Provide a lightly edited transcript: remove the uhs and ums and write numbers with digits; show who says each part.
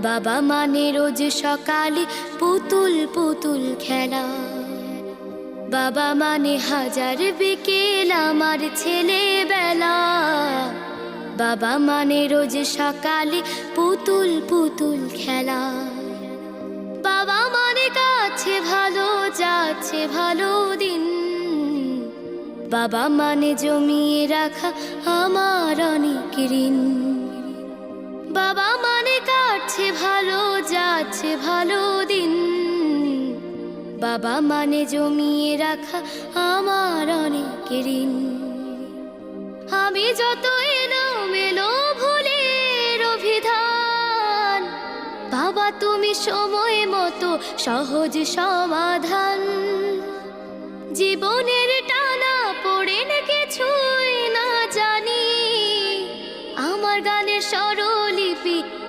Speaker 1: বাবা মানে রোজ সকালে পুতুল পুতুল খেলা, বাবা মানে হাজার বিকেল আমার ছেলেবেলা। বাবা মানে রোজ সকালে পুতুল পুতুল খেলা, বাবা মানে কাছে ভালো যাচ্ছে ভালো দিন, বাবা মানে জমিয়ে রাখা আমার অনেক ঋণ। বাবা মানে কাটছে ভালো যাচ্ছে ভালো দিন, বাবা মানে জমিয়ে রাখা আমার অনেক ঋণ। আমি যত এলোমেলো ভুলের অভিধান, বাবা তুমি সময় মতো সহজ সমাধান। জীবনের টানা পড়ে কিছুই না জানি, আমার গানের স্বর